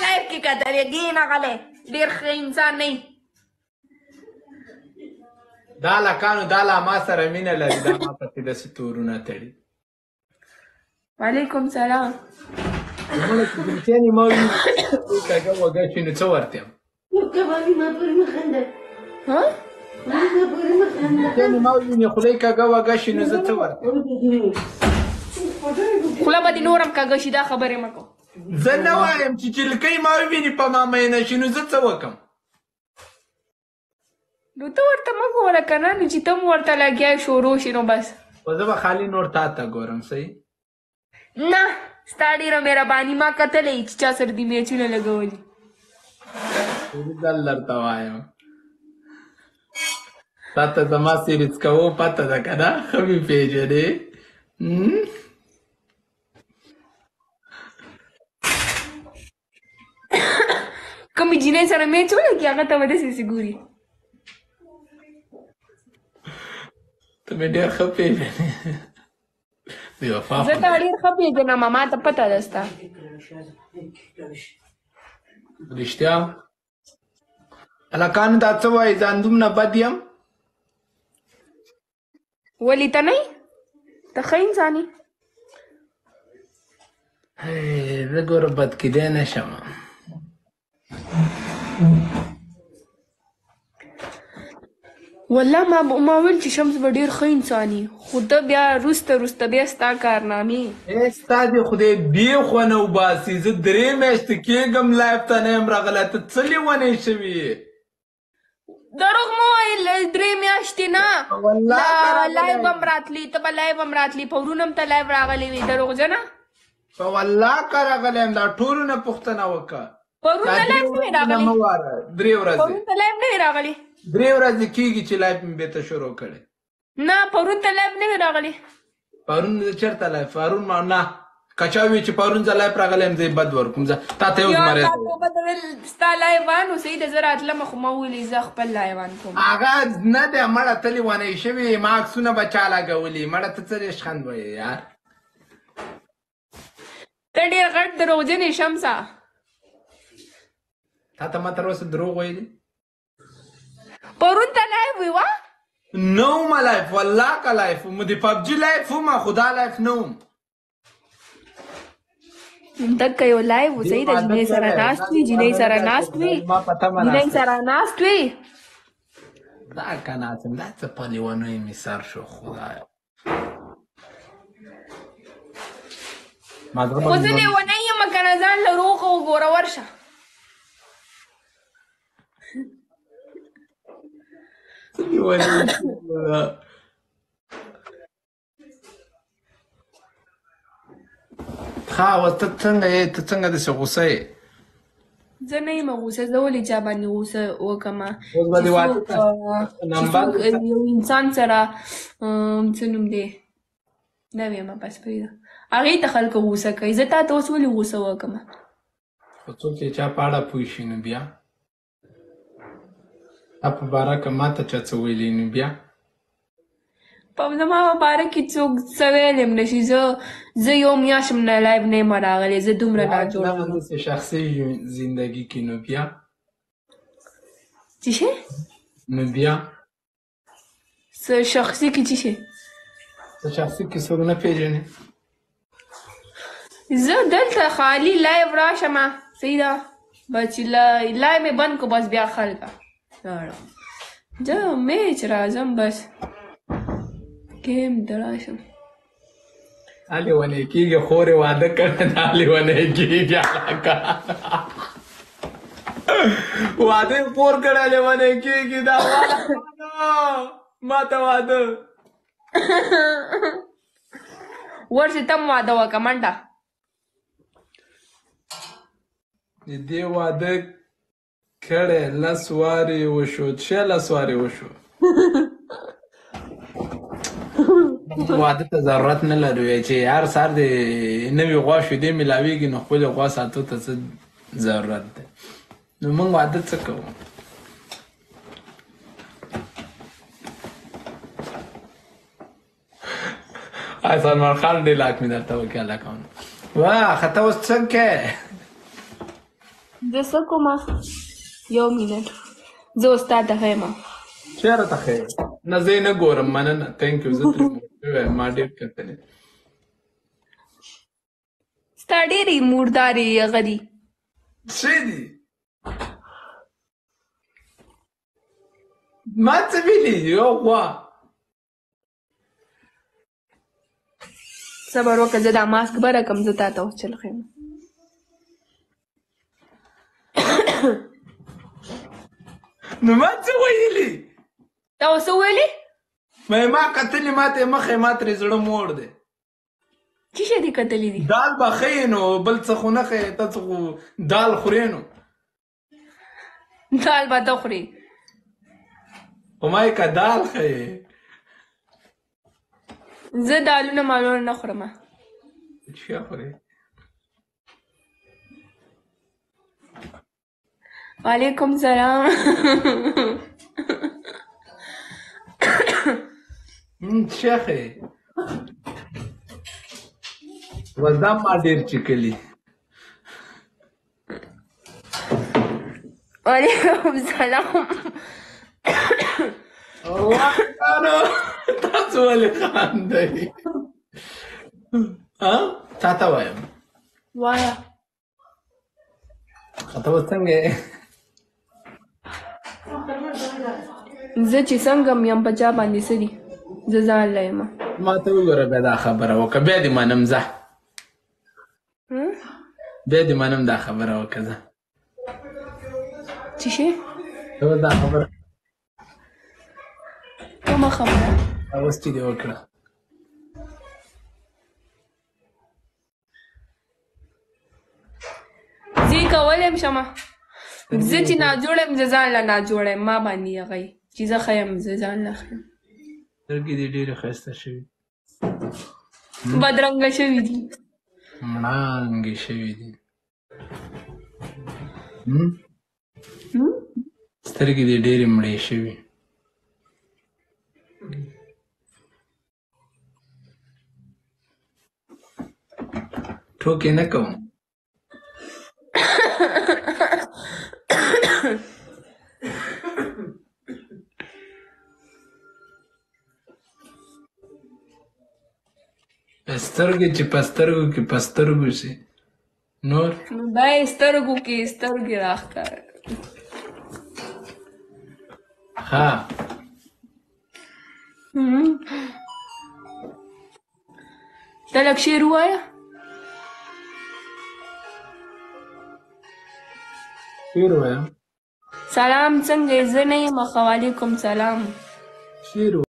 لایف کې کتلې ګینه غلی ډېر ښه انسان نه دا لکانو دا لا ما سره مینه لري دا ما پسې داسې تورونه تړي وعلیکم سلام مړه چې ګلچانې ما وي کږه وږه شي نو څه ورته یم ګلچانې ما ووینې خولۍ کږه وږه شي نو زه څه ورته یم خوله به دې نورم کږه شي دا خبرې مه کوه زه نه وایم چې چلکۍ ما ووینې په ما مینه شي نو زه څه وکړم نو ته ورته مه ګوره که نه نو چې ته م ورته لګیا یې شروع شي نو بس خو زه به خالي نور تا ته ګورم صحیح نه ستا ډېره مهرباني ما کتلی چې چا سره دې میچونه لګولي ځل درته وایم تا ته زما سیریز کوو پته ده که نه ښه مې پېژنې کومې جینۍ سره میچ ولګي هغه ته به داسې ګوري ته مې ډېر ښه پېژنې زه تا ډېر ښه پېژنم ما ته پته ده ستا رښتیا هلکانو دا څه وایي ځان دومره بد یم ولې ته نه ته ښه انسان یې زه ګوره بد کیدی نه شم والله ما ویل چې شمس به ډېر ښه انسان یي خو ته بیا وروسته بیا ستا کارنامې ستا دې خدای بیخونه نه وباسي زه 3 میاشتې کېږم لایف ته نه یم راغلی ته څه لیونی شوي دروغ مه وایې 3 میاشتې نه لایو هم راتلی ته به لایو هم راتلی پرون هم ته لایو راغلی وې دروغجنه په والله که راغلی یم دا ټولو نه پوښتنه وکړه پرون ته لایو نه وې راغلی 3 ورځې پرون ته لایو نه وې راغلی 3 ورځې کېږي چې لایف مې بېرته شروع کړی نه پرون ته لایو نه وې راغلی پرون چېرته لایف پرون ما نه که چا وي چې پرون زه لایف راغلی یم زه یې بد ورکوم زه تا ته یو زمری ستا لایوان اوسئ د زه راتلمه خو ما ویلې زه خپل لایوان کوم هغه نه دی مړه ته لیونی شوي ما عکسونه به چا لګولي مړه ته څه ریشخند وایې یار ته ډېر غټ دروغجن یې شمسه تا ته ما تر اوسه دروغ ویلي پرون ته لایف وي وا نه وم لایف والله که لایف وم د پبجي لایف وم خو دا لایف نه وم دکه یو لایف اوسئ د جینۍ سره ناست وي جینۍ سره ناست وي جینۍ سره ناست وي دا که ناست دا څه په لیونیو مې سر شو خدایا خو زه لیونی یم که نه ځان له روغه وګوره ورشه ښه اوس ته څنګه یې ته څنګه داسې غوسه یې زه نه یم غوسه زه ولې چا باندې غوسه وکړمه اوس به دې واده یو انسان سره څه نوم دی نه ویمه بس پرېږده هغې ته خلکو غوسه کوي زه تا ته اوس ولې غوسه وکړمه خو څوک چې چا په اړه پوه شي نو بیا تا په باره که ما ته چا څه ویلي نو بیا په زما په باره کې څوک څه ویلی م نه شي زه یو میاشت م نه لایو نه یم راغلی زه دومره ناجوړه یم داسې شخصي زندګي کې نو بیا څه شی نو بیا څه شخصي کې څه شی ته شخصي کې څوک نه پېژنې زه دلته خالي لایو راشمه صحیح ده بس چې لایو مې بند کړو بس بیا خلکه زه میچ راځم بس گیم ته راشم دا لیونی کېږي خورې واده کړی دا لیونی کېږي هلکه واده یې خور کړی لیونی کېږي دا ما ته واده ورشې ته م واده وکړه منډه د دې واده کړی 10 وارې وشو 16 وارې وشو واده ته ضرورت نه لري چې هر سهار د نوې غوا شیدې میلاویږي نو خپلې غوا ساتو ته څه ضرورت دی نو موږ واده څه کوو سلمان خان ډېر لاک مې درته وکړې هلکانو واه ته اوس څه کوې زه څه کومه 1 منټ زه استاد ته ښیم چېرې ته ښې نه زه یې نه ګورم مننه تھینک یو زه ترې موړ ما ډېر کتلې ستا ډېرې موردارې هغه دي څه دي ما څه ویلي یو غوا صبر وکړه زه دا ماسک به راکړم زه تا ته اوس چل ښیم نو ما څه ویلي تا اوس څه ویلې ما کتلې ما ته مخې ما ترې زړه موړ دی څه شی دې کتلي دي دال به ښې نو بل څه خو نه ښې ته څه خو دال خورې نو دال به ته خورې خو ما یې که دال ښې زه دالونه مالونه نه خورم څه خورې وعلیکم سلام څه ښې وزدم ما ډېر چکلي وعلیکم سلام تاسو ولې خاندئ چا ته وایم وایه ته به څنګه یې زه چې څنګه م یم په چا باندې څه دي زه ځان له یم ما ته وګوره بیا دا خبره وکړه بیا دې منم ځه بیا دې منم دا خبره وکړه ځه څه شی ته دا خبره کومه خبره اوس چې دې وکړه زه یې کولی م شمه زه چې ناجوړه یم زه ځان له ناجوړه یم ما باندې هغه یې چې زه ښه یم زه ځان له ښه یم سترګې دې ډېرې ښایسته شوي بدرنګه شوي دي مړانګې شوي دي سترګې دې ډېرې مړې شوي ټوکې نه کوم سترګې چې په سترګو کې په سترګو شي نور نو دا یې سترګو کې سترګې راښکاره ها ته لږ شعر ووایه شعر وایم سلام څنګه یې زه نه یم ښه وعلیکم سلام شعر